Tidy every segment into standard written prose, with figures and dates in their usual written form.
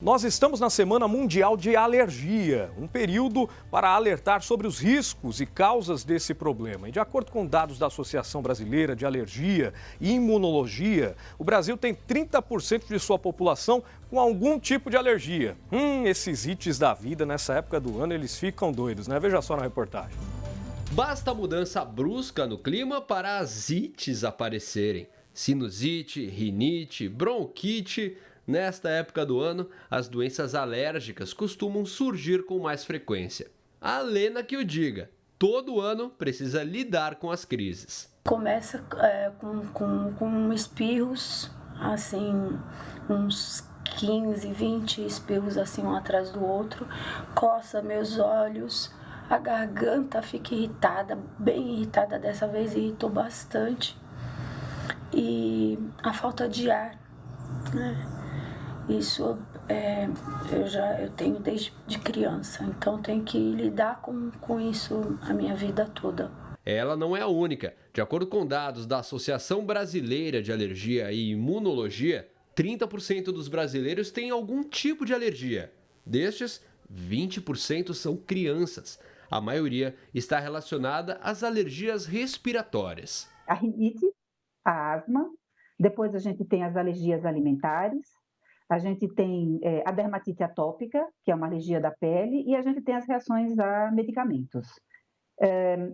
Nós estamos na Semana Mundial de Alergia, um período para alertar sobre os riscos e causas desse problema. E de acordo com dados da Associação Brasileira de Alergia e Imunologia, o Brasil tem 30% de sua população com algum tipo de alergia. Esses ites da vida nessa época do ano, eles ficam doidos, né? Veja só na reportagem. Basta mudança brusca no clima para as ites aparecerem. Sinusite, rinite, bronquite. Nesta época do ano, as doenças alérgicas costumam surgir com mais frequência. A Lena que o diga, todo ano precisa lidar com as crises. Começa com espirros, assim, uns 15, 20 espirros assim um atrás do outro, coça meus olhos, a garganta fica irritada, bem irritada dessa vez, irritou bastante. E a falta de ar, né? Isso eu tenho desde criança, então tenho que lidar com isso a minha vida toda. Ela não é a única. De acordo com dados da Associação Brasileira de Alergia e Imunologia, 30% dos brasileiros têm algum tipo de alergia. Destes, 20% são crianças. A maioria está relacionada às alergias respiratórias. A rinite, a asma, depois a gente tem as alergias alimentares, a gente tem a dermatite atópica, que é uma alergia da pele, e a gente tem as reações a medicamentos.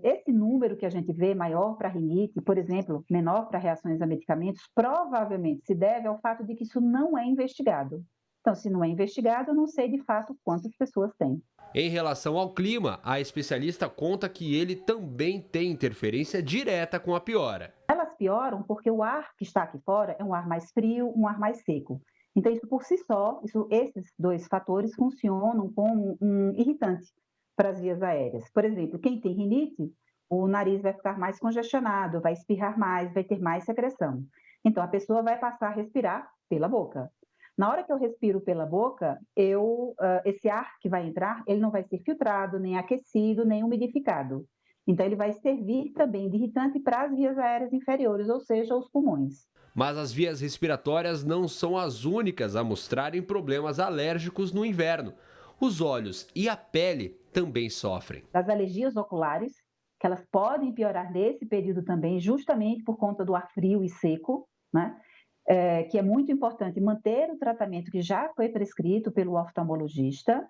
Esse número que a gente vê maior para rinite, por exemplo, menor para reações a medicamentos, provavelmente se deve ao fato de que isso não é investigado. Então, se não é investigado, eu não sei de fato quantas pessoas têm. Em relação ao clima, a especialista conta que ele também tem interferência direta com a piora. Elas pioram porque o ar que está aqui fora é um ar mais frio, um ar mais seco. Então, isso por si só, esses dois fatores funcionam como um irritante para as vias aéreas. Por exemplo, quem tem rinite, o nariz vai ficar mais congestionado, vai espirrar mais, vai ter mais secreção. Então, a pessoa vai passar a respirar pela boca. Na hora que eu respiro pela boca, esse ar que vai entrar, ele não vai ser filtrado, nem aquecido, nem umidificado. Então, ele vai servir também de irritante para as vias aéreas inferiores, ou seja, os pulmões. Mas as vias respiratórias não são as únicas a mostrarem problemas alérgicos no inverno. Os olhos e a pele também sofrem. As alergias oculares, que elas podem piorar nesse período também, justamente por conta do ar frio e seco, né? Que é muito importante manter o tratamento que já foi prescrito pelo oftalmologista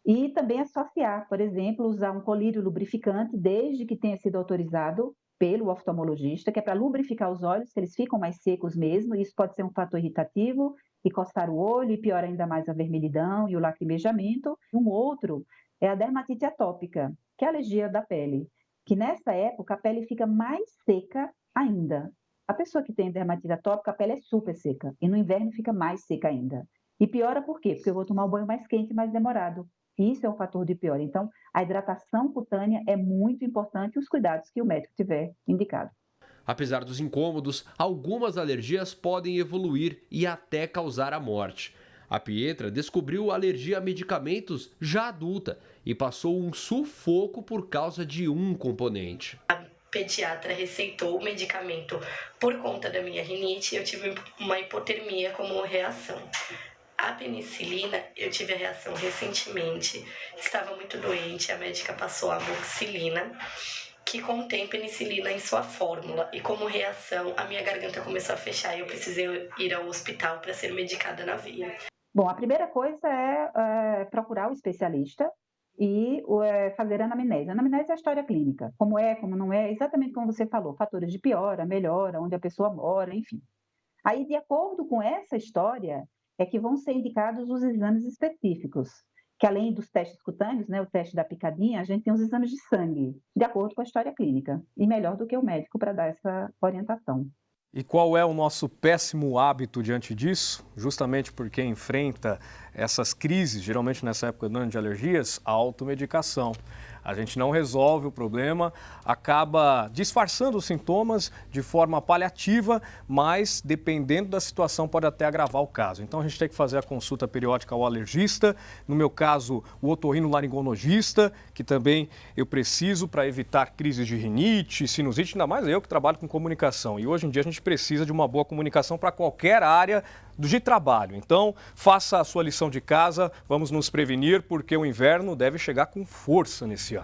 e também associar, por exemplo, usar um colírio lubrificante desde que tenha sido autorizado pelo oftalmologista, que é para lubrificar os olhos, que eles ficam mais secos mesmo, e isso pode ser um fator irritativo e coçar o olho e piora ainda mais a vermelhidão e o lacrimejamento. Um outro é a dermatite atópica, que é a alergia da pele, que nessa época a pele fica mais seca ainda. A pessoa que tem dermatite atópica, a pele é super seca, e no inverno fica mais seca ainda. E piora por quê? Porque eu vou tomar um banho mais quente e mais demorado. Isso é um fator de pior. Então, a hidratação cutânea é muito importante e os cuidados que o médico tiver indicado. Apesar dos incômodos, algumas alergias podem evoluir e até causar a morte. A Pietra descobriu alergia a medicamentos já adulta e passou um sufoco por causa de um componente. A pediatra receitou o medicamento por conta da minha rinite e eu tive uma hipotermia como reação. A penicilina, eu tive a reação recentemente, estava muito doente, a médica passou a amoxicilina, que contém penicilina em sua fórmula, e como reação, a minha garganta começou a fechar e eu precisei ir ao hospital para ser medicada na veia. Bom, a primeira coisa é procurar o especialista e fazer a anamnese. A anamnese é a história clínica, como é, como não é, exatamente como você falou, fatores de piora, melhora, onde a pessoa mora, enfim. Aí, de acordo com essa história, é que vão ser indicados os exames específicos, que além dos testes cutâneos, né, o teste da picadinha, a gente tem os exames de sangue, de acordo com a história clínica, e melhor do que o médico para dar essa orientação. E qual é o nosso péssimo hábito diante disso? Justamente porque enfrenta essas crises, geralmente nessa época do ano de alergias, a automedicação. A gente não resolve o problema, acaba disfarçando os sintomas de forma paliativa, mas dependendo da situação pode até agravar o caso. Então a gente tem que fazer a consulta periódica ao alergista, no meu caso o otorrinolaringologista, que também eu preciso para evitar crises de rinite, sinusite, ainda mais eu que trabalho com comunicação. E hoje em dia a gente precisa de uma boa comunicação para qualquer área de trabalho. Então, faça a sua lição de casa, vamos nos prevenir, porque o inverno deve chegar com força nesse ano.